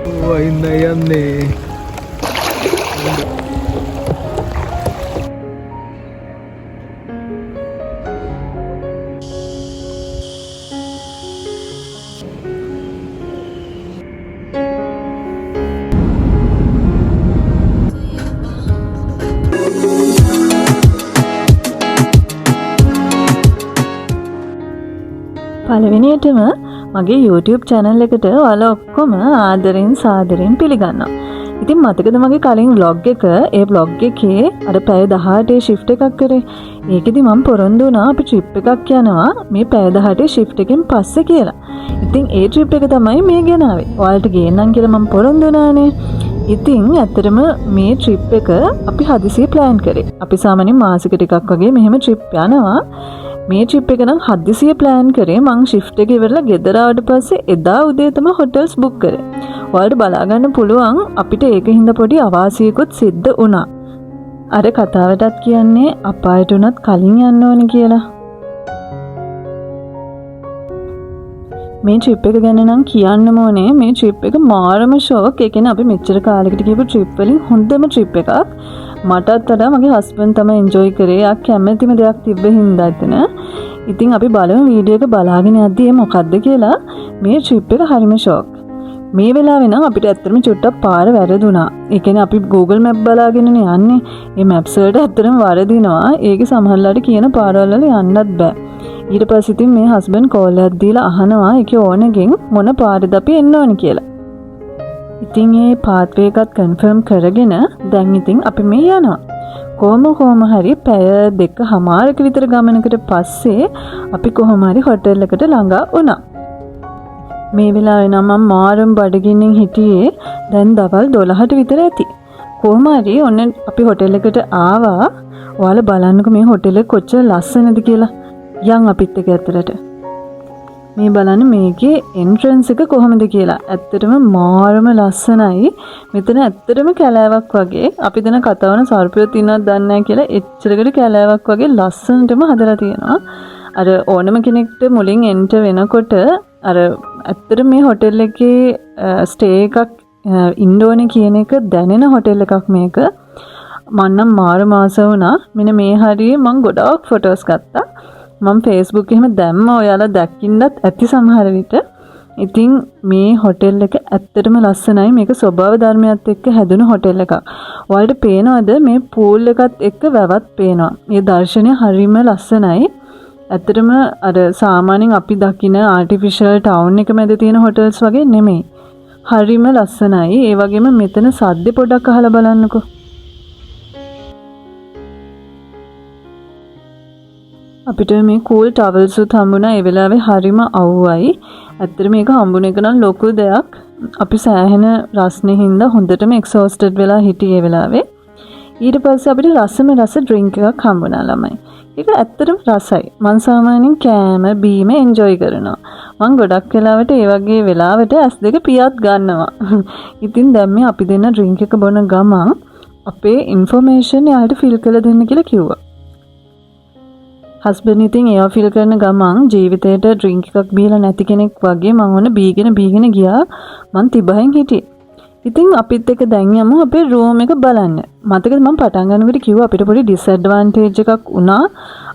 වයින්න යන්නේ. පළවෙනියටම මගේ YouTube channel එකට ඔයාලා ඔක්කොම ආදරෙන් සාදරෙන් පිළිගන්නවා. ඉතින් මතකද මගේ කලින් vlog එක ඒ vlog එකේ අර පැය 18 shift එකක් කරේ. ඒකෙදි මම පොරොන්දු වුණා අපි trip එකක් යනවා මේ පැය 18 shift එකෙන් පස්සේ කියලා. ඉතින් ඒ trip එක තමයි මේ ගෙනාවේ. ඔයාලට ගේන්නම් කියලා මම පොරොන්දු වුණානේ. ඉතින් ඇත්තටම මේ trip එක අපි හදිසියෙ plan කරේ. අපි සාමාන්‍යයෙන් මාසික ටිකක් වගේ මෙහෙම trip යනවා. මේ trip එක නම් හදිසියෙ plan කරේ. මං shift එක ඉවරලා ගෙදර ආවට පස්සේ එදා උදේ තමයි hotels book කරේ. ඔයාලට බලා ගන්න පුළුවන් අපිට ඒකින්ද පොඩි අවාසියකුත් සිද්ධ වුණා. අර කතාවටත් කියන්නේ අපායට උනත් කලින් යන්න ඕනේ කියලා. මේ trip එක ගැන නම් කියන්නම ඕනේ. මේ trip එක මාරම ෂෝක්. ඒ කියන්නේ අපි මෙච්චර කාලෙකට ගිහපු trip වලින් හොඳම trip එකක්. මටත් වඩා මගේ හස්බන්ඩ් තමයි එන්ජොයි කරේ. ආ කැමැතිම දෙයක් තිබ්බ හින්දා එතන. ඉතින් අපි බලමු වීඩියෝ එක බලාගෙන යද්දී මොකද්ද කියලා. මේ trip එක හරිම ෂෝක්. මේ වෙලාවේ නම් අපිට ඇත්තටම චුට්ටක් පාර වැරදුනා. ඒ කියන්නේ අපි Google Map බලාගෙනනේ යන්නේ. මේ maps වලට ඇත්තටම වරදිනවා. ඒකේ සමහරලාට කියන පාරවල් වල යන්නත් බෑ. ඊට පස්සේ ඉතින් මේ හස්බන්ඩ් කෝල් එකක් දීලා අහනවා ඒකේ ඕනගෙන් මොන පාරද අපි එන්න ඕනේ කියලා. ඉතින් ඒ පාත්වේ එකත් කන්ෆර්ම් කරගෙන දැන් ඉතින් අපි මේ යනවා. කොහොම හරි පැය 2:00ක විතර ගමනකට පස්සේ අපි කොහොම හරි හොටෙල් එකට ළඟා වුණා. මේ වෙලාවේ නම් මම මාරම් බඩගින්නෙන් හිටියේ. දැන් දවල් 12ට විතර ඇති. කොහොම හරි ඔන්න අපි හොටෙල් එකට ආවා. ඔයාලා බලන්නකෝ මේ හොටෙල් එක කොච්චර ලස්සනද කියලා. යන් අපිත් එක්ක ඇතුළට. මේ බලන්න මේකේ එන්ට්‍රන්ස් එක කොහොමද කියලා. ඇත්තටම මාරම ලස්සනයි. මෙතන ඇත්තටම කැලෑවක් වගේ. අපි දෙන කතාවන සර්පයෝ ඉන්නවද දන්නේ නැහැ කියලා එච්චරකට කැලෑවක් වගේ ලස්සනටම හදලා තියෙනවා. අර ඕනම කෙනෙක්ට මුලින් එන්ටර් වෙනකොට අර ඇත්තටම මේ හොටෙල් එකේ ස්ටේ එකක් ඉන්න ඕනේ කියන එක දැනෙන හොටෙල් එකක් මේක. මම නම් මාර මාස වුණා. මෙන්න මේ හරියේ මම ගොඩාක් ෆොටෝස් ගත්තා. මම Facebook එහෙම දැම්ම ඔයාලා දැක්කින්දත් ඇති සමහර විට. ඉතින් මේ හොටෙල් එක ඇත්තටම ලස්සනයි. මේක ස්වභාව ධර්මයත් එක්ක හැදුණු හොටෙල් එකක්. ඔයාලට පේනවද මේ පූල් එකත් එක්ක වැවත් පේනවා. මේ දර්ශනය හරිම ලස්සනයි. ඇත්තටම අර සාමාන්‍යයෙන් අපි දකින ආටිෆිෂල් ටවුන් එක මැද තියෙන හොටෙල්ස් වගේ නෙමෙයි. හරිම ලස්සනයි. ඒ වගේම මෙතන සද්ද පොඩක් අහලා බලන්නකෝ. අපිට මේ කූල් ටවල්ස් උත් හම්බුණා. ඒ වෙලාවේ හරිම අවුවයි. ඇත්තට මේක හම්බුන එක නම් ලොකු දෙයක්. අපි සෑහෙන රස්නේ හින්දා හොඳටම එක්සෝස්ටඩ් වෙලා හිටියේ ඒ වෙලාවේ. ඊට පස්සේ අපිට රස ඩ්‍රින්ක් එකක් හම්බුණා ළමයි. ඒක ඇත්තටම රසයි. මං සාමාන්‍යයෙන් කෑම බීම එන්ජොයි කරනවා. මං ගොඩක් වෙලාවට ඒ වගේ වෙලාවට S2 පියත් ගන්නවා. ඉතින් දැන් මේ අපි දෙන්න ඩ්‍රින්ක් එක බොන ගමන් අපේ ඉන්ෆර්මේෂන් එයාට ෆිල් කරලා දෙන්න කියලා කිව්වා. හස්බන්ඩ් ඉතින් ඒව ෆිල් කරන ගමන් ජීවිතේට ඩ්‍රින්ක් එකක් බීලා නැති කෙනෙක් වගේ මම ඕන බීගෙන ගියා. මං තිබහෙන් හිටියේ. ඉතින් අපිත් එක්ක දැන් යමු අපේ රූම් එක බලන්න. මතකද මම පටන් ගන්නකොට කිව්වා අපිට පොඩි ඩිස්ඇඩ්වාන්ටේජ් එකක් වුණා.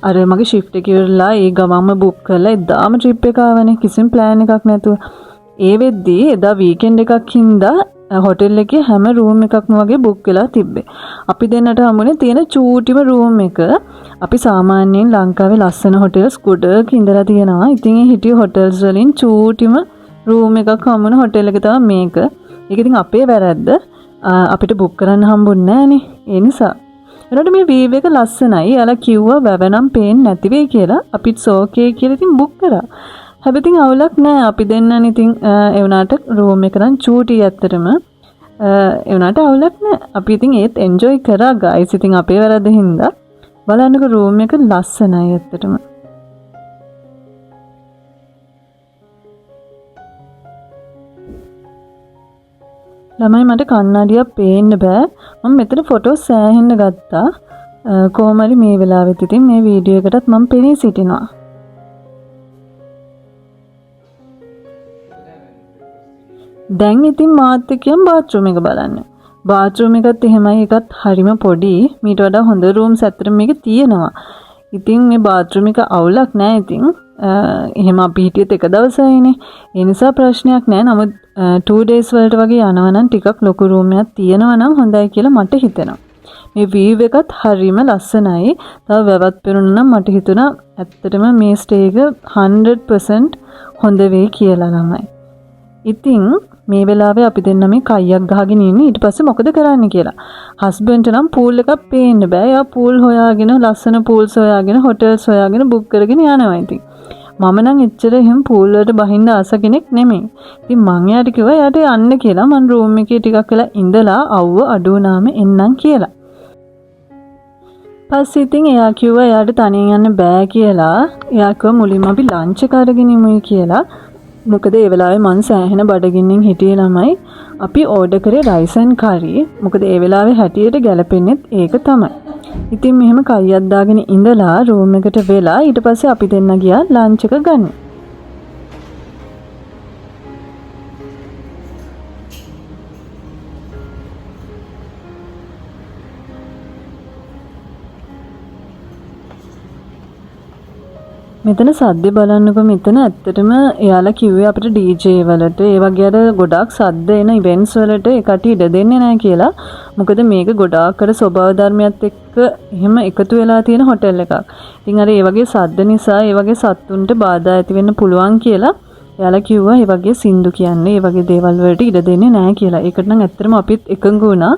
අර මගේ shift එක ඉවරලා ඒ ගමන්ම බුක් කරලා එදාම trip එක ආවනේ කිසිම plan එකක් නැතුව. ඒ වෙද්දී එදා weekend එකක් හින්දා හොටෙල් එකේ හැම රූම් එකක්ම වගේ බුක් වෙලා තිබ්බේ. අපි දෙන්නට හම්බුනේ තියෙන චූටිම රූම් එක. අපි සාමාන්‍යයෙන් ලංකාවේ ලස්සන හොටෙල්ස් ගොඩක් ඉඳලා තියෙනවා. ඉතින් ඒ හිටිය හොටෙල්ස් වලින් චූටිම රූම් එකක් හම්බුන හොටෙල් එක තමයි මේක. ඒක ඉතින් අපේ වැරද්ද. අපිට බුක් කරන්න හම්බුන්නේ නැහනේ. ඒ නිසා. ඒනට මේ වීව් එක ලස්සනයි. යාලා කිව්වා වැව නම් පේන්නේ නැති වෙයි කියලා. අපිත් සෝකේ කියලා ඉතින් බුක් කරා. හැබැයි ඉතින් අවුලක් නැහැ. අපි දෙන්නනේ ඉතින් ඒ වුණාට රූම් එක නම් චූටි ඇත්තටම. ඒ වුණාට අවුලක් නැහැ. අපි ඉතින් ඒත් එන්ජොයි කරා ගයිස්. ඉතින් අපේ වැරද්ද හින්දා බලන්නකෝ රූම් එක ලස්සනයි ඇත්තටම. ළමයි මට කන්නඩියක් පේන්න බෑ. මම මෙතන ෆොටෝ සෑහෙන්න ගත්තා. කොහොම හරි මේ වෙලාවෙත් ඉතින් මේ වීඩියෝ එකටත් මම පෙනී සිටිනවා. දැන් ඉතින් මාත් එක්කම බාත්රූම් එක බලන්න. බාත්රූම් එකත් එහෙමයි එකත් හරිම පොඩි. මීට වඩා හොඳ රූම්ස් ඇත්තටම මේක තියෙනවා. ඉතින් මේ බාත්රූම් එක අවුලක් නෑ ඉතින්. එහෙම අපි හිටියත් එක දවසයිනේ. ඒ නිසා ප්‍රශ්නයක් නෑ. නමුත් 2 days වලට වගේ යනවා නම් ටිකක් ලොකු රූම් එකක් තියෙනවා නම් හොඳයි කියලා මට හිතෙනවා. මේ view එකත් හරිම ලස්සනයි. තව වැවත් පෙනුනා නම් මට හිතුණා ඇත්තටම මේ ස්ටේ එක 100% හොඳ වෙයි කියලා ළමයි. ඉතින් මේ වෙලාවේ අපි දෙන්න මේ කයියක් ගහගෙන ඉන්නේ ඊට පස්සේ මොකද කරන්න කියලා. හස්බන්ඩ් නම් පූල් එකක් පේන්න බෑ. එයා පූල් හොයාගෙන ලස්සන පූල්ස් හොයාගෙන හොටෙල්ස් හොයාගෙන බුක් කරගෙන යනවා ඉතින්. මම නම් එච්චර එහෙම පූල් වලට බහින්න ආස කෙනෙක් නෙමෙයි. ඉතින් මං එයාට කිව්වා එයාට යන්න කියලා. මං රූම් එකේ ටිකක් වෙලා ඉඳලා අවුව අඩු වුණාම එන්නම් කියලා. පස්සේ ඉතින් එයා කිව්වා එයාට තනියෙන් යන්න බෑ කියලා. එයා කිව්වා මුලින්ම අපි ලන්ච් එක අරගෙන ඉමුයි කියලා. මොකද ඒ වෙලාවේ මං සෑහෙන බඩගින්නෙන් හිටියේ ළමයි. අපි ඕඩර් කරේ රයිස් ඇන් කරි. මොකද ඒ වෙලාවේ හැටියට ගැලපෙන්නේත් ඒක තමයි. ඉතින් මෙහෙම කයියක් දාගෙන ඉඳලා රූම් එකට වෙලා ඊට පස්සේ අපි දෙන්න ගියා ලන්ච් එක ගන්න. මෙතන සද්ද බලන්නකො මෙතන ඇත්තටම එයාලා කිව්වේ අපිට DJ වලට ඒ වගේ අර ගොඩාක් සද්ද එන ඉවෙන්ට්ස් වලට ඒකට ඉඩ දෙන්නේ නැහැ කියලා. මොකද මේක ගොඩාක් අර ස්වභාව ධර්මයත් එක්ක එහෙම එකතු වෙලා තියෙන හොටෙල් එකක්. ඉතින් අර ඒ වගේ සද්ද නිසා ඒ වගේ සත්තුන්ට බාධා ඇති වෙන්න පුළුවන් කියලා එයාලා කිව්වා ඒ වගේ සින්දු කියන්නේ ඒ වගේ දේවල් වලට ඉඩ දෙන්නේ නැහැ කියලා. ඒකට නම් ඇත්තටම අපිත් එකඟ වුණා.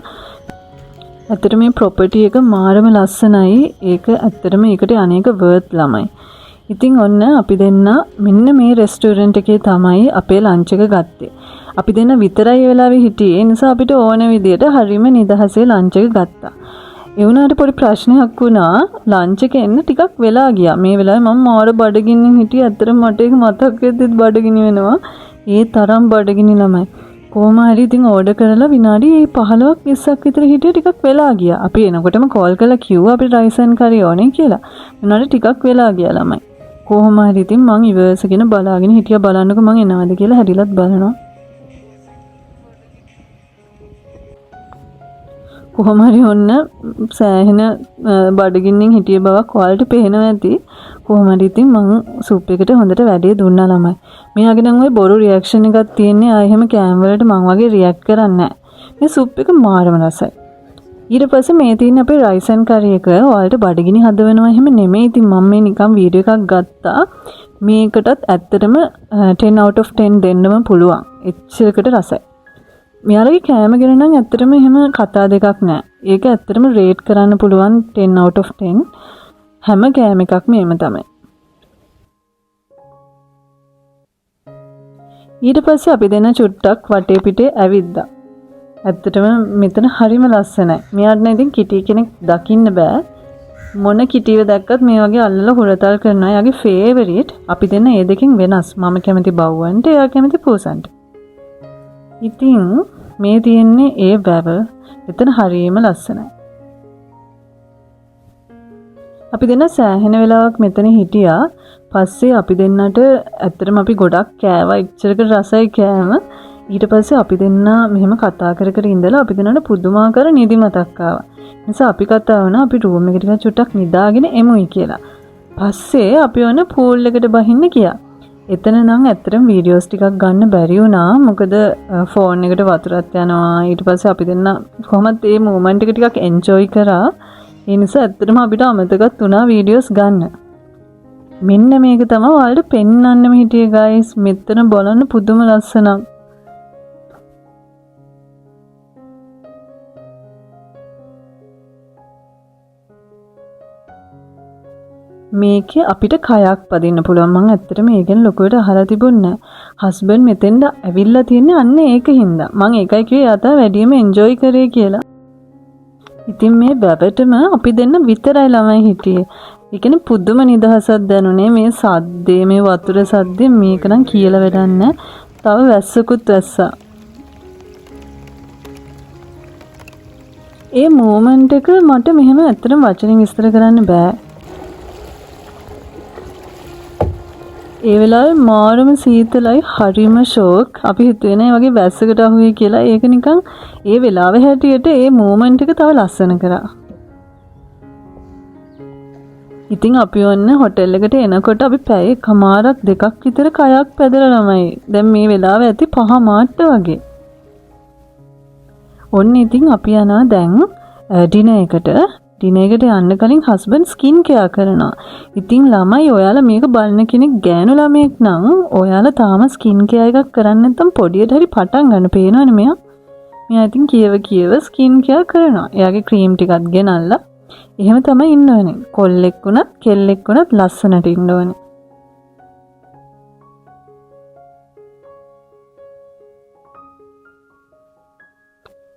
ඇත්තටම මේ ප්‍රොපර්ටි එක මාරම ලස්සනයි. ඒක ඇත්තටම ඒකට අනේක වර්ත් ළමයි. ඉතින් ඔන්න අපි දෙන්න මෙන්න මේ රෙස්ටෝරන්ට් එකේ තමයි අපේ ලන්ච් එක ගත්තේ. අපි දෙන්න විතරයි ඒ වෙලාවේ හිටියේ. ඒ නිසා අපිට ඕන විදියට හරීම නිදහසේ ලන්ච් එක ගත්තා. ඒ වුණාට පොඩි ප්‍රශ්නයක් වුණා. ලන්ච් එක එන්න ටිකක් වෙලා ගියා. මේ වෙලාවේ මම මාර බඩගින්නින් හිටියේ. ඇත්තටම මට ඒක මතක් වෙද්දිත් බඩගිනි වෙනවා. ඒ තරම් බඩගිනි ළමයි. කොහොම හරි ඉතින් ඕඩර් කරලා විනාඩි 15ක් 20ක් විතර හිටියේ. ටිකක් වෙලා ගියා. අපි එනකොටම කෝල් කරලා කිව්වා අපිට රයිස් ඇන් කරි ඕනේ කියලා. විනාඩි ටිකක් වෙලා ගියා ළමයි. කොහොම හරි ඉතින් මං ඉවර්ස්ගෙන බලාගෙන හිටියා. බලන්නකො මං එනවද කියලා හැරිලත් බලනවා. කොහොම හරි ඔන්න සෑහෙන බඩගින්නින් හිටිය බවක් ඔයාලට පේනවා ඇති. කොහොම හරි ඉතින් මං සූප් එකට හොඳට වැඩේ දුන්නා ළමයි. මෙයාගේ නම් ওই බොරු රියැක්ෂන් එකක් තියෙන්නේ. ආයෙ එහෙම කෑම වලට මං වගේ රියැක්ට් කරන්නේ නැහැ. මේ සූප් එක මාරම රසයි. ඊට පස්සේ මේ තියෙන අපේ රයිස් ඇන් කරි එක ඔයාලට බඩගිනි හදවනවා එහෙම නෙමෙයි. ඉතින් මම මේ නිකන් වීඩියෝ එකක් ගත්තා. මේකටත් ඇත්තටම 10 out of 10 දෙන්නම පුළුවන්. එච්චරකට රසයි. මෙයාලගේ කෑම ගැන නම් ඇත්තටම එහෙම කතා දෙකක් නැහැ. ඒක ඇත්තටම රේට් කරන්න පුළුවන් 10 out of 10. හැම කෑම එකක්ම එහෙම තමයි. ඊට පස්සේ අපි දෙන්න චුට්ටක් වටේ පිටේ ඇවිද්දා. ඇත්තටම මෙතන හරිම ලස්සනයි. මෙයාට නම් ඉතින් කිටි කෙනෙක් දකින්න බෑ. මොන කිටිව දැක්කත් මේ වගේ අල්ලලා හුරතල් කරනවා. එයාගේ ෆේවරිට්. අපි දෙන්න ඒ දෙකෙන් වෙනස්. මම කැමති බව්වන්ට, එයා කැමති පූසන්ට. ඉතින් මේ තියෙන්නේ ඒ වැව. එතන හරිම ලස්සනයි. අපි දෙන්න සෑහෙන වෙලාවක් මෙතන හිටියා. පස්සේ අපි දෙන්නට ඇත්තටම අපි ගොඩක් කෑවා. එච්චරකට රසයි කෑම. ඊට පස්සේ අපි දෙන්න මෙහෙම කතා කර කර ඉඳලා අපි දෙන්නට පුදුමාකාර නිදිමතක් ආවා. නිසා අපි කතා වුණා අපි රූම් එකට ටිකක් චුට්ටක් නිදාගෙන එමුයි කියලා. පස්සේ අපි ඔන්න පූල් එකට බහින්න ගියා. එතන නම් ඇත්තටම වීඩියෝස් ටිකක් ගන්න බැරි වුණා. මොකද ෆෝන් එකට වතුරත් යනවා. ඊට පස්සේ අපි දෙන්න කොහොමද මේ මොමන්ට් එක ටිකක් එන්ජොයි කරා. ඒ නිසා ඇත්තටම අපිට අමතකත් වුණා වීඩියෝස් ගන්න. මෙන්න මේක තමයි ඔයාලට පෙන්වන්නම හිටියේ ගයිස්. මෙතන බලන්න පුදුම ලස්සනක්. මේකේ අපිට කයක් පදින්න පුළුවන්. මම ඇත්තටම ඒ ගැන ලොකුවට අහලා තිබුණේ නැහැ. හස්බන්ඩ් මෙතෙන්ද ඇවිල්ලා තියන්නේ අන්න ඒකින්ද. මම ඒකයි කිව්වේ යාතා වැඩියම එන්ජොයි කරේ කියලා. ඉතින් මේ වැවටම අපි දෙන්න විතරයි ළමයි හිටියේ. ඒ කියන්නේ පුදුම නිදහසක් දැනුනේ. මේ සද්දේ, මේ වතුර සද්දේ මේක නම් කියලා වැඩක් නැහැ. තව වැස්සකුත් වැස්සා. ඒ මොමන්ට් එක මට මෙහෙම ඇත්තටම වචනෙන් විස්තර කරන්න බෑ. ඒ වෙලාවේ මාරම සීතලයි හරිම ෂෝක්. අපි හිතුවේ නෑ වගේ වැස්සකට අහුවේ කියලා. ඒක නිකන් ඒ වෙලාවේ හැටියට ඒ මූමන්ට් එක තව ලස්සන කරා. ඉතින් අපි ඔන්න හොටෙල් එකට එනකොට අපි පැය එකමාරක් දෙකක් විතර කයක් පැදලා ළමයි. දැන් මේ වෙලාව ඇති 5 මාට්ට වගේ. ඔන්න ඉතින් අපි යනවා දැන් ඩිනර් එකට. ඩිනර් එකට යන්න කලින් හස්බන්ඩ් ස්කින් කෙයා කරනවා. ඉතින් ළමයි ඔයාලා මේක බලන කෙනෙක් ගෑනු ළමයෙක් නම් ඔයාලා තාම ස්කින් කෙයා එකක් කරන්නේ නැත්නම් පොඩියට හරි පටන් ගන්න පේනවනේ මෙයා. මෙයා ඉතින් කියව ස්කින් කෙයා කරනවා. එයාගේ ක්‍රීම් ටිකක් ගෙනල්ලා එහෙම තමයි ඉන්න ඕනේ. කොල්ලෙක් වුණත් කෙල්ලෙක් වුණත් ලස්සනට ඉන්න ඕනේ.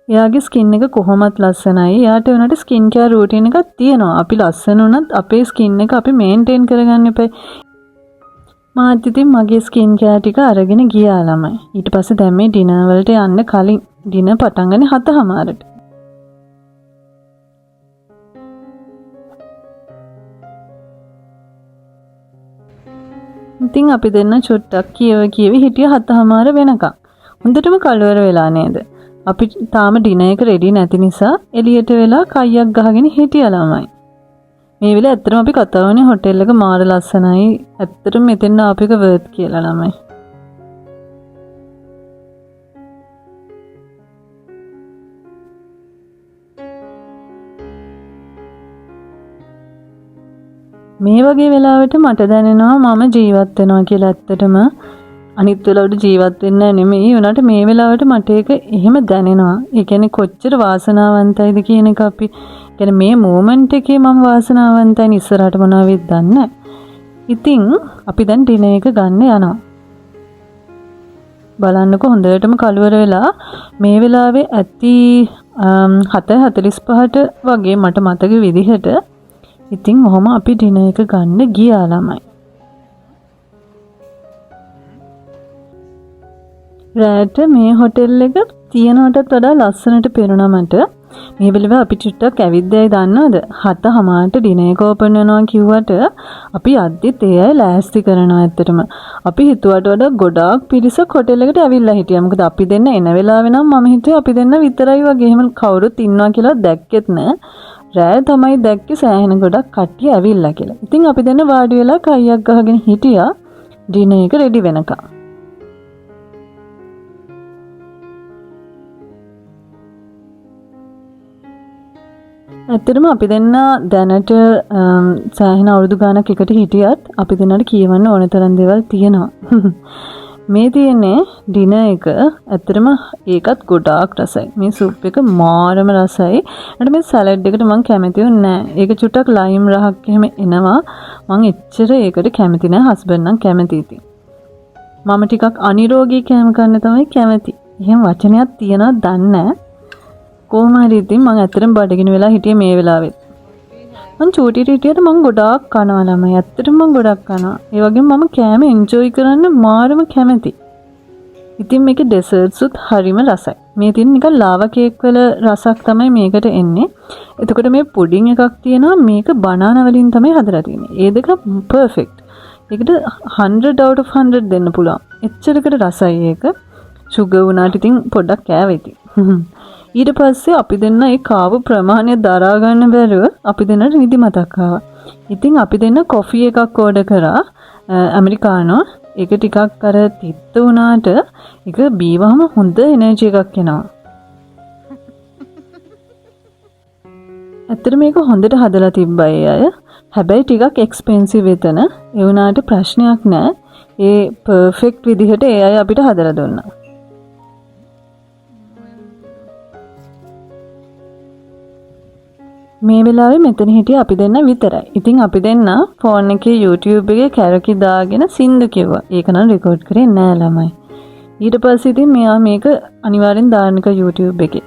එයාගේ ස්කින් එක කොහොමත් ලස්සනයි. එයාට උනට ස්කින් කෙයාර් රූටින් එකක් තියෙනවා. අපි ලස්සන උනත් අපේ ස්කින් එක අපි මේන්ටේන් කරගන්න එපා. මාත් ඉතින් මගේ ස්කින් කෙයාර් ටික අරගෙන ගියා ළමයි. ඊට පස්සේ දැන් මේ ඩිනර් වලට යන්න කලින් ඩිනර් පටන් ගන්නේ 7:00ට. ඉතින් අපි දෙන්න චුට්ටක් කියවි හිටිය 7:00 වෙනකම්. හොඳටම කලවර වෙලා නේද? අපි තාම ඩිනර් එක රෙඩි නැති නිසා එළියට වෙලා කයියක් ගහගෙන හිටියා ළමයි. මේ වෙලේ ඇත්තටම අපි කතා වුණේ හොටෙල් එක මාර ලස්සනයි. ඇත්තටම මෙතෙන් ආපු එක වර්ත් කියලා ළමයි. මේ වගේ වෙලාවට මට දැනෙනවා මම ජීවත් වෙනවා කියලා. ඇත්තටම අනිත් වෙලාවට ජීවත් වෙන්නේ නෙමෙයි. උනාට මේ වෙලාවට මට ඒක එහෙම දැනෙනවා. ඒ කියන්නේ කොච්චර වාසනාවන්තයිද කියන එක අපි කියන්නේ මේ මොමන්ට් එකේ මම වාසනාවන්තයි ඉස්සරහට මොනවා වෙයිද දන්නේ. ඉතින් අපි දැන් ඩිනර් එක ගන්න යනවා. බලන්නකො හොඳටම කලවර වෙලා මේ වෙලාවේ ඇති 7:45ට වගේ මට මතක විදිහට. ඉතින් ඔහොම අපි ඩිනර් එක ගන්න ගියා ළමයි. රෑට මේ හොටෙල් එක තියනටත් වඩා ලස්සනට පේනවා මට. මේ වෙලාවේ අපි චුට්ටක් ඇවිද්දයි දන්නවද? 7:00ට ඩිනර් එක ඕපන් වෙනවා කිව්වට අපි යද්දිත් ඒ අය ලෑස්ති කරනවා ඇත්තටම. අපි හිතුවට වඩා ගොඩාක් පිරිසක් හොටෙල් එකට ඇවිල්ලා හිටියා. මොකද අපි දෙන්න එන වෙලාවේ නම් මම හිතුවේ අපි දෙන්න විතරයි වගේ. එහෙම කවුරුත් ඉන්නවා කියලා දැක්කෙත් නෑ. රෑ තමයි දැක්කේ සෑහෙන ගොඩක් කට්ටිය ඇවිල්ලා කියලා. ඉතින් අපි දෙන්න වාඩි වෙලා කයියක් ගහගෙන හිටියා ඩිනර් එක රෙඩි වෙනකම්. ඇත්තටම අපි දෙන්න දැනට සෑහෙන අවුරුදු ගානක් එකට හිටියත් අපි දෙන්නට කියවන්න ඕන තරම් දේවල් තියෙනවා. මේ තියෙන්නේ ඩිනර් එක. ඇත්තටම ඒකත් ගොඩාක් රසයි. මේ සුප් එක මාරම රසයි. අන්න මේ සලාඩ් එකට මම කැමති වෙන්නේ නැහැ. ඒක චුට්ටක් ලයිම් රහක් එහෙම එනවා. මම එච්චර ඒකට කැමති නැහැ. හස්බන්ඩ් නම් කැමති ඉතින්. මම ටිකක් අනිරෝගී කෑම කන්න තමයි කැමති. එහෙම වචනයක් තියනවද දන්නේ නැහැ. කොහොම හරි ඉතින් මම ඇත්තටම බඩගිනි වෙලා හිටියේ මේ වෙලාවෙත්. මං චූටිට හිටියට මං ගොඩාක් කනවා ළමයි. ඇත්තටම මං ගොඩක් කනවා. ඒ වගේම මම කෑම එන්ජොයි කරන්න මාරම කැමති. ඉතින් මේකේ ඩෙසර්ට්ස් උත් හරිම රසයි. මේ තියෙන නිකන් ලාවා කේක් වල රසක් තමයි මේකට එන්නේ. එතකොට මේ පුඩින් එකක් තියෙනවා. මේක බනානා වලින් තමයි හදලා තියෙන්නේ. ඒ දෙක පර්ෆෙක්ට්. ඒකට 100 out of 100 දෙන්න පුළුවන්. එච්චරකට රසයි ඒක. සුගර් උනාට ඉතින් පොඩ්ඩක් කෑවෙති. ඊට පස්සේ අපි දෙන්න ඒ කාපු ප්‍රමාණය දරා ගන්න බැරුව අපි දෙන්නට නිදිමතක් ආවා. ඉතින් අපි දෙන්න කොෆි එකක් ඕඩර් කරා ඇමරිකානෝ. ඒක ටිකක් අර තිත්ත වුණාට ඒක බීවහම හොඳ එනර්ජි එකක් එනවා. ඇත්තට මේක හොඳට හදලා තිබ්බයි අය. හැබැයි ටිකක් එක්ස්පෙන්සිව් එතන. ඒ වුණාට ප්‍රශ්නයක් නැහැ. ඒ පර්ෆෙක්ට් විදිහට ඒ අය අපිට හදලා දුන්නා. මේ වෙලාවේ මෙතන හිටිය අපි දෙන්න විතරයි. ඉතින් අපි දෙන්න ෆෝන් එකේ YouTube එකේ කැරකි දාගෙන සින්දු කිව්වා. ඒක නම් රෙකෝඩ් කරේ නෑ ළමයි. ඊට පස්සේ ඉතින් මෙයා මේක අනිවාර්යෙන් දාන්න එක YouTube එකේ.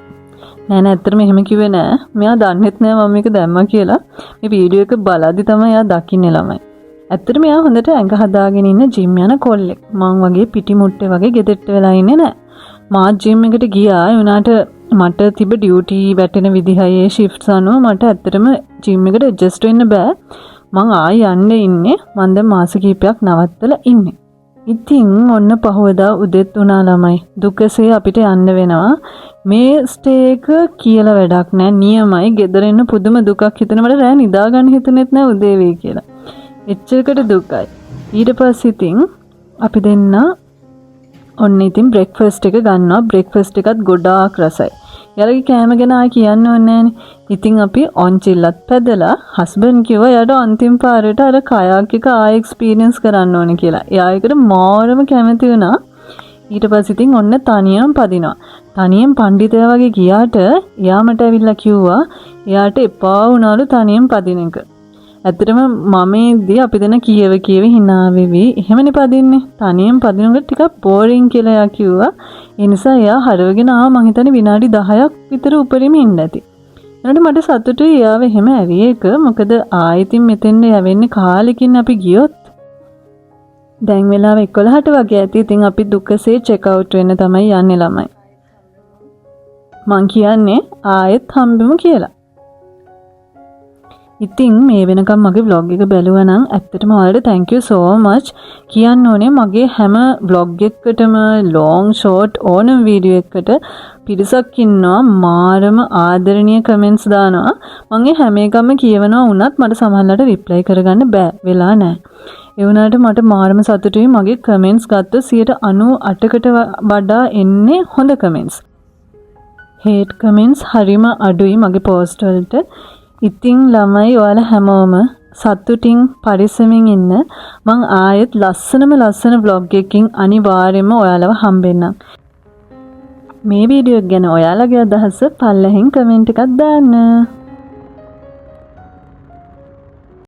නෑ ඇත්තටම එහෙම කිව්වේ නෑ. මෙයා දන්නෙත් නෑ මම මේක දැම්මා කියලා. මේ වීඩියෝ එක බලද්දි තමයි එයා දකින්නේ ළමයි. ඇත්තටම එයා හොඳට ඇඟ හදාගෙන ඉන්න ජිම් යන කොල්ලෙක්. මං වගේ පිටි මුට්ටේ වගේ ගෙදෙට්ට වෙලා ඉන්නේ නෑ. මාත් ජිම් එකට ගියා. ඒ උනාට මට තිබ ඩියුටි වැටෙන විදිහයි ෂිෆ්ට්ස් අනුව මට ඇත්තටම ජිම් එකට ඇඩ්ජස්ට් වෙන්න බෑ. මං ආයි යන්න ඉන්නේ. මං දැන් මාස කිහිපයක් නවත්තලා ඉන්නේ. ඉතින් ඔන්න පහවදා උදෙත් උනා ළමයි. දුකසේ අපිට යන්න වෙනවා. මේ ස්ටේ එක කියලා වැඩක් නෑ. නියමයි. ගෙදර ඉන්න පුදුම දුකක් හිතෙනවට රෑ නිදා ගන්න හිතෙනෙත් නෑ උදේ වෙයි කියලා. එච්චරකට දුකයි. ඊට පස්සේ ඉතින් අපි දෙන්න ඔන්න ඉතින් බ්‍රෙක්ෆාස්ට් එක ගන්නවා. බ්‍රෙක්ෆාස්ට් එකත් ගොඩාක් රසයි. යාළුවගේ කෑම ගැන ආයි කියන්න ඕනේ නෑනේ. ඉතින් අපි ඔන්චිල්ලත් පැදලා හස්බන්ඩ් කිව්වා යාට අන්තිම පාරට අර කයාක් එක ආයෙ එක්ස්පීරියන්ස් කරන්න ඕනේ කියලා. එයා ඒකට මාරම කැමති වුණා. ඊට පස්සේ ඉතින් ඔන්න තනියම පදිනවා. තනියම පඬිතයා වගේ ගියාට එයා මට ඇවිල්ලා කිව්වා එයාට එපා වුණාලු තනියම පදින එක. ඇත්තටම මමේදී අපි දෙන කියව hina වෙවි. එහෙමනේ පදින්නේ. තනියම පදිනකොට ටිකක් බෝරින් කියලා එයා කිව්වා. ඒ නිසා එයා හරවගෙන ආවා මං හිතන්නේ විනාඩි 10ක් විතර උඩරිම ඉන්න ඇති. එනකොට මට සතුටුයි එයාව එහෙම ඇවිය එක. මොකද ආයෙත් මෙතෙන්ද යවෙන්නේ කාලෙකින් අපි ගියොත්. දැන් වෙලාව 11ට වගේ ඇති. ඉතින් අපි දුකසේ චෙක් අවුට් වෙන්න තමයි යන්නේ ළමයි. මං කියන්නේ ආයෙත් හම්බෙමු කියලා. ඉතින් මේ වෙනකම් මගේ vlog එක බැලුවා නම් ඇත්තටම ඔයාලට thank you so much කියන්න ඕනේ. මගේ හැම vlog එකකටම long short ඕනම වීඩියෝ එකකට පිරිසක් ඉන්නවා මාරම ආදරණීය comments දානවා. මම ඒ හැම එකම කියවනවා වුණත් මට සමහරවිට reply කරගන්න බෑ. වෙලා නැහැ. ඒ වුණාට මට මාරම සතුටුයි මගේ comments ගත්ත 98%කට වඩා එන්නේ හොඳ comments. hate comments හරිම අඩුයි මගේ post වලට. ඉතින් ළමයි ඔයාලා හැමෝම සතුටින් පරිස්සමින් ඉන්න. මං ආයෙත් ලස්සන vlog එකකින් අනිවාර්යයෙන්ම ඔයාලව හම්බෙන්නම්. මේ වීඩියෝ එක ගැන ඔයාලගේ අදහස පල්ලෙහින් කමෙන්ට් එකක් දාන්න.